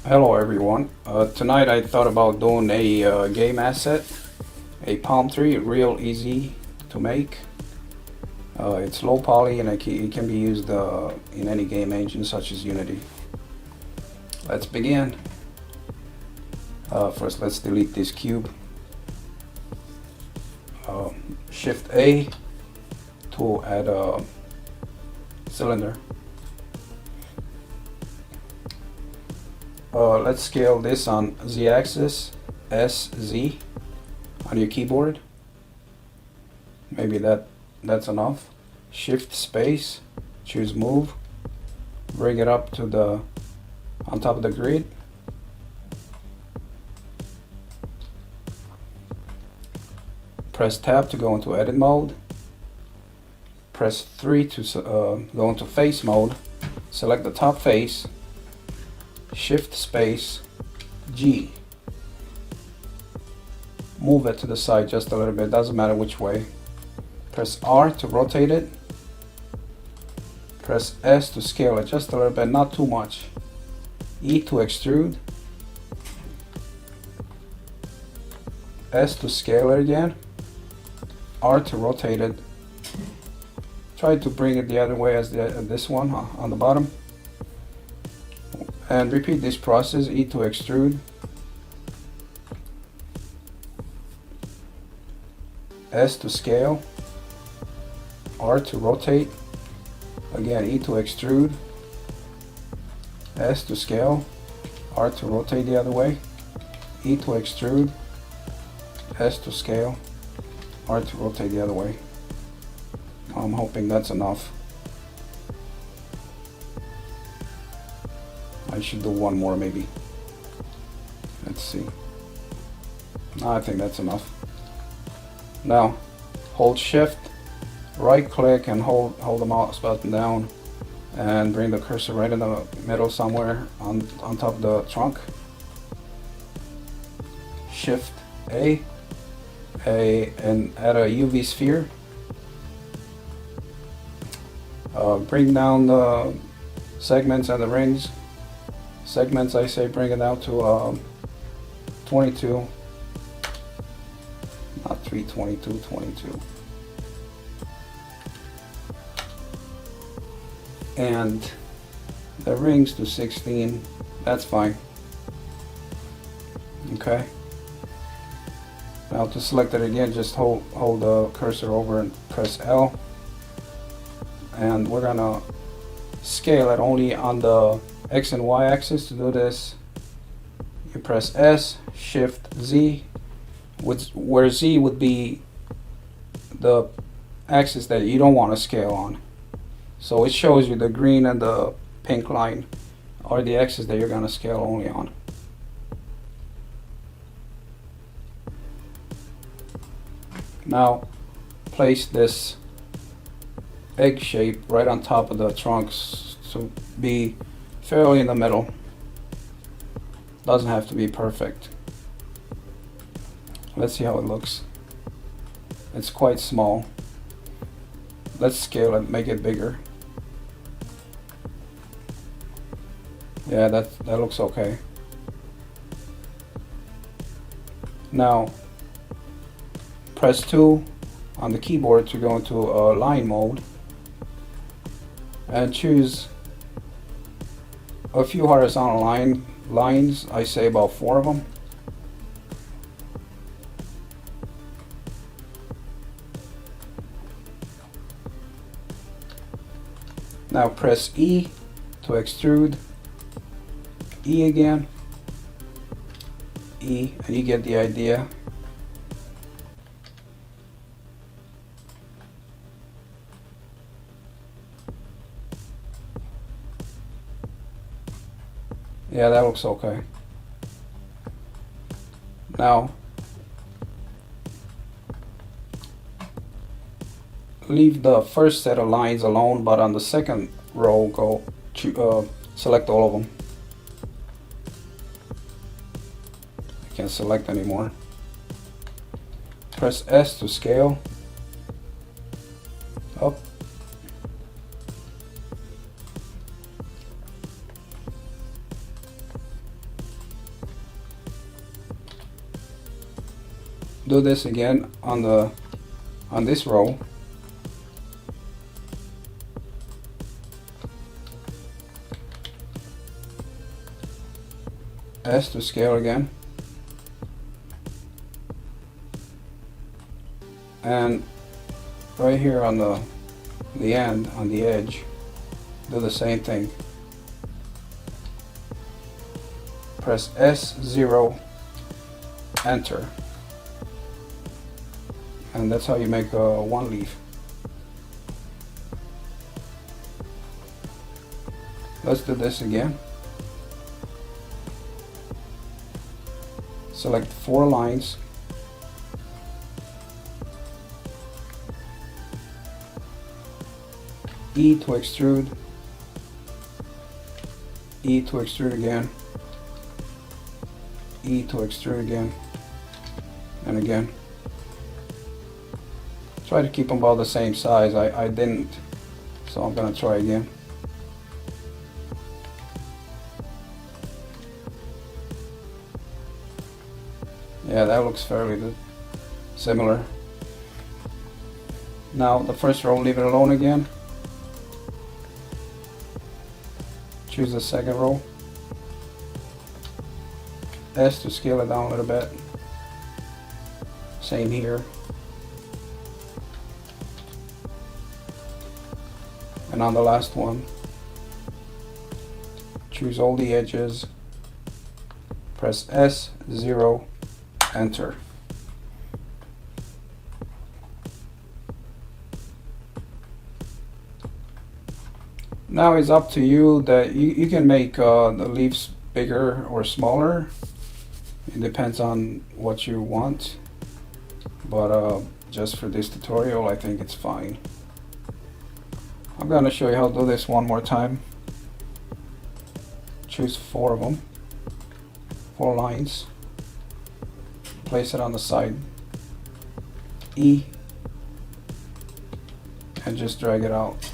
Hello everyone. Tonight I thought about doing a game asset, a palm tree, real easy to make. It's low poly and it can be used in any game engine such as Unity. Let's begin. First let's delete this cube. Shift A to add a cylinder. Let's scale this on Z-axis, SZ on your keyboard. Maybe that's enough. Shift space, choose move, bring it up to on top of the grid. Press tab to go into edit mode. Press 3 to go into face mode. Select the top face. Shift space G. Move it to the side just a little bit, doesn't matter which way. Press R to rotate it. Press S to scale it just a little bit, not too much. E to extrude. S to scale it again. R to rotate it. Try to bring it the other way as this one on the bottom. And repeat this process. E to extrude, S to scale, R to rotate, again E to extrude, S to scale, R to rotate the other way, E to extrude, S to scale, R to rotate the other way. I'm hoping that's enough. I should do one more maybe. Let's see. I think that's enough. Now hold shift, right click and hold the mouse button down and bring the cursor right in the middle somewhere on top of the trunk. Shift A and add a UV sphere. Bring down the segments and the rings. Segments, I say bring it down to 22, not 322, 22. And the rings to 16, that's fine. Okay. Now to select it again, just hold the cursor over and press L. And we're gonna scale it only on the X and Y axis. To do this, you press S, Shift Z, where Z would be the axis that you don't want to scale on. So it shows you the green and the pink line are the axis that you're going to scale only on. Now place this egg shape right on top of the trunks to be fairly in the middle. Doesn't have to be perfect. Let's see how it looks. It's quite small. Let's scale it, make it bigger. Yeah, that looks okay. Now press 2 on the keyboard to go into line mode and choose a few horizontal lines, I say about 4 of them. Now press E to extrude, E again, E, and you get the idea. Yeah, that looks okay. Now, leave the first set of lines alone, but on the second row, go to select all of them. I can't select anymore. Press S to scale. Up. do this again on this row. S to scale again. And right here on the end, on the edge, do the same thing. Press S0, enter. And that's how you make one leaf. Let's do this again. Select 4 lines. E to extrude. E to extrude again. E to extrude again. And again. Try to keep them all the same size. I didn't, so I'm gonna try again. Yeah, that looks fairly good. Similar. Now the first row, leave it alone again. Choose the second row. S to scale it down a little bit. Same here. And on the last one, choose all the edges. Press S0, enter. Now it's up to you that you can make the leaves bigger or smaller. It depends on what you want, but just for this tutorial I think it's fine. I'm going to show you how to do this one more time. Choose 4 of them, 4 lines, place it on the side, E, and just drag it out.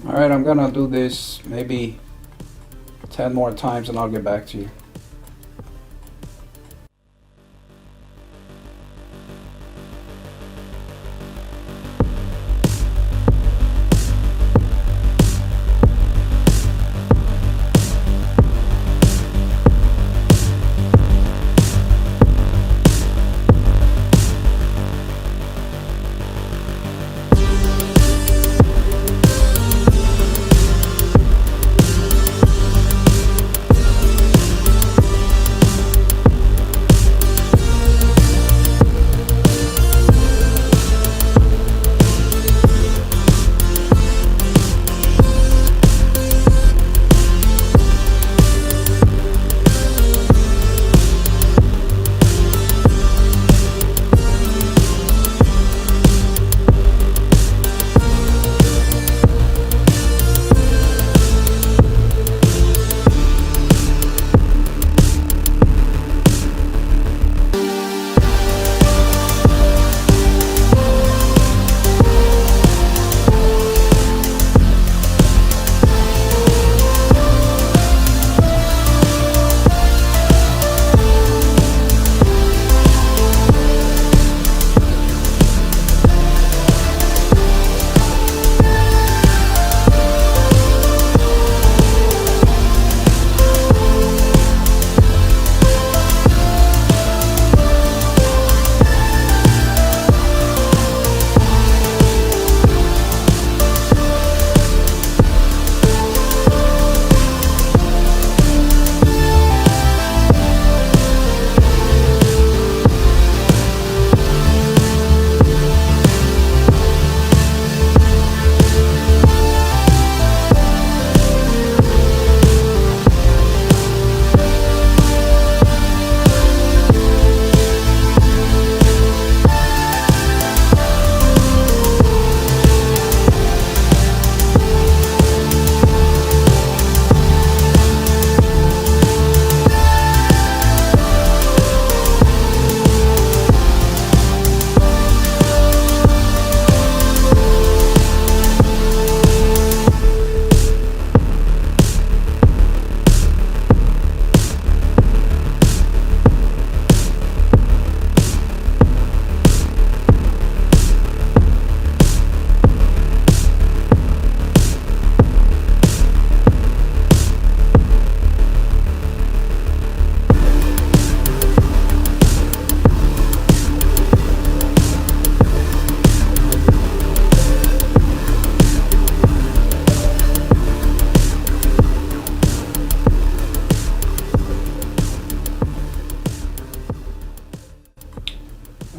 Alright, I'm gonna do this maybe 10 more times and I'll get back to you.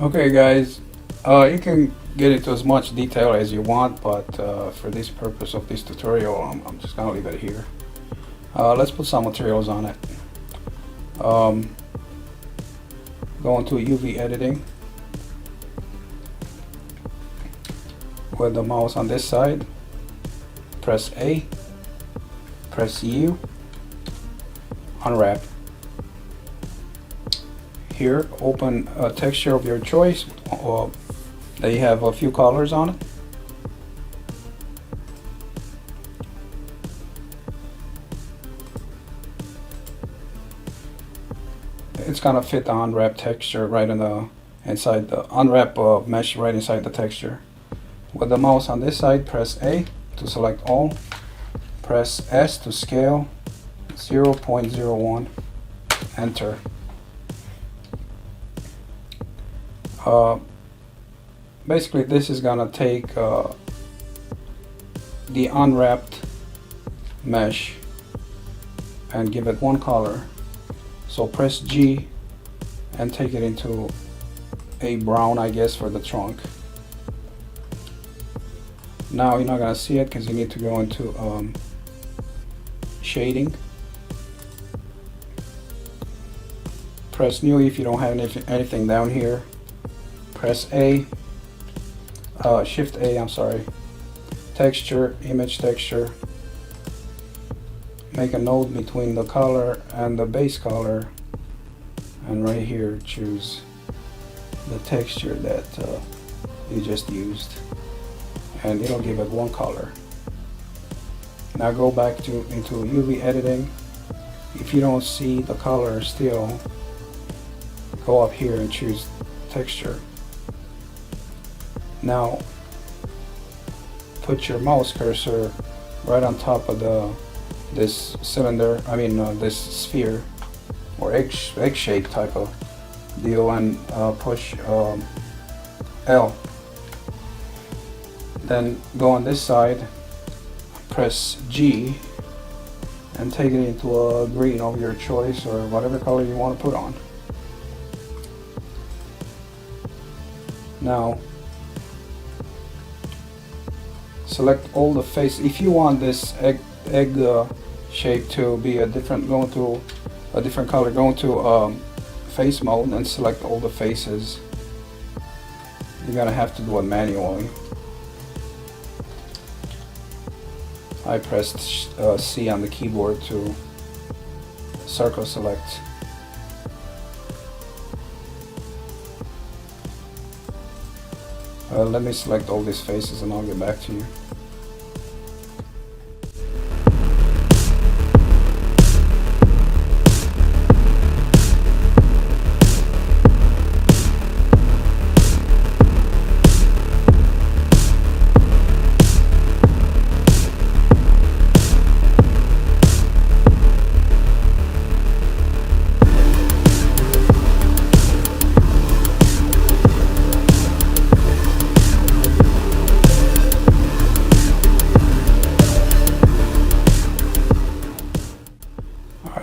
Okay guys, you can get into as much detail as you want, but for this purpose of this tutorial, I'm just gonna leave it here. Let's put some materials on it. Go into UV editing with the mouse on this side, press A, press U, unwrap. Here, open a texture of your choice. They have a few colors on it. It's gonna fit the unwrap texture right in the inside the unwrap mesh right inside the texture. With the mouse on this side, press A to select all. Press S to scale 0.01. Enter. Basically, this is gonna take the unwrapped mesh and give it one color. So press G and take it into a brown, I guess, for the trunk. Now you're not gonna see it because you need to go into shading. Press new if you don't have anything down here. Press A, Shift A, I'm sorry. Texture, image texture. Make a node between the color and the base color, and right here choose the texture that you just used, and it'll give it one color. Now go back into UV editing. If you don't see the color still, go up here and choose texture. Now put your mouse cursor right on top of this cylinder, this sphere or egg shape type of deal, and push L. Then go on this side, press G and take it into a green of your choice or whatever color you want to put on. Now select all the face. If you want this egg shape to be a different, go to a different color, go into face mode and select all the faces. You're gonna have to do it manually. I pressed C on the keyboard to circle select. Let me select all these faces and I'll get back to you.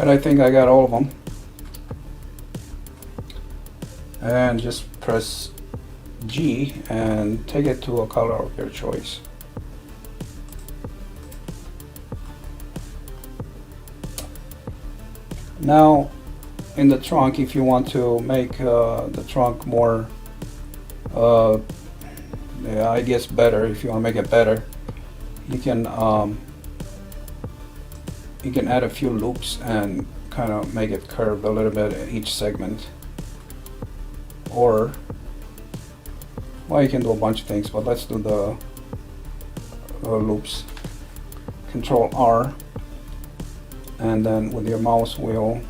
I think I got all of them, and just press G and take it to a color of your choice. Now in the trunk, if you want to make the trunk more I guess better, if you want to make it better, you can add a few loops and kind of make it curved a little bit in each segment. Or, well, you can do a bunch of things, but let's do the loops. Control R, and then with your mouse wheel,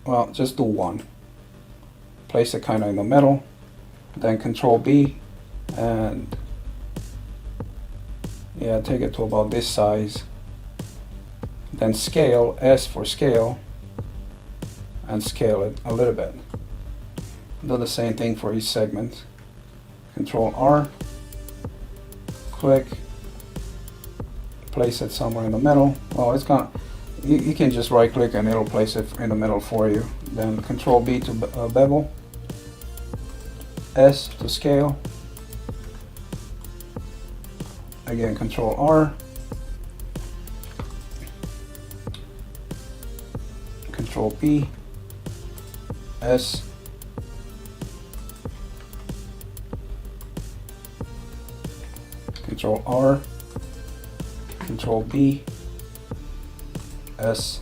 well, just do one. Place it kind of in the middle, then Control B, and yeah, take it to about this size. Then scale, S for scale, and scale it a little bit. Do the same thing for each segment. Control R, click, place it somewhere in the middle. Well, it's gonna, you can just right click and it'll place it in the middle for you. Then Control B to bevel, S to scale. Again, Control R. Control P. S. Control R. Control B. S.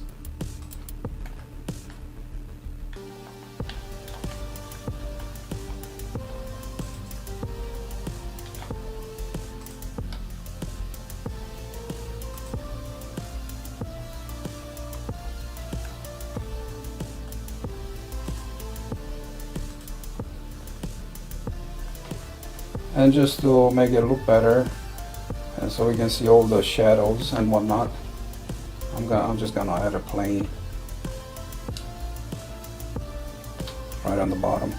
And just to make it look better, and so we can see all the shadows and whatnot, I'm just gonna add a plane right on the bottom.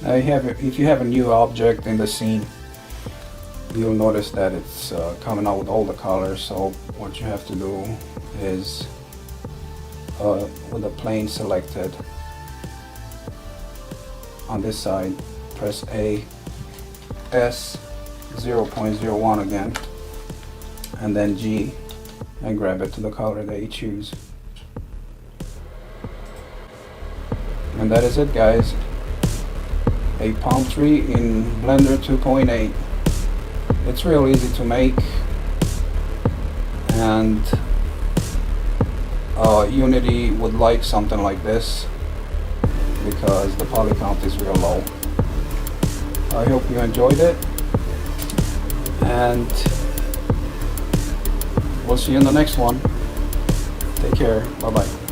Now if you have a new object in the scene, you'll notice that it's coming out with all the colors. So what you have to do is, with the plane selected on this side, press A, S 0.01 again, and then G, and grab it to the color that you choose. And that is it, guys. A palm tree in Blender 2.8. It's real easy to make, and Unity would like something like this because the poly count is real low. I hope you enjoyed it, and we'll see you in the next one. Take care. Bye bye.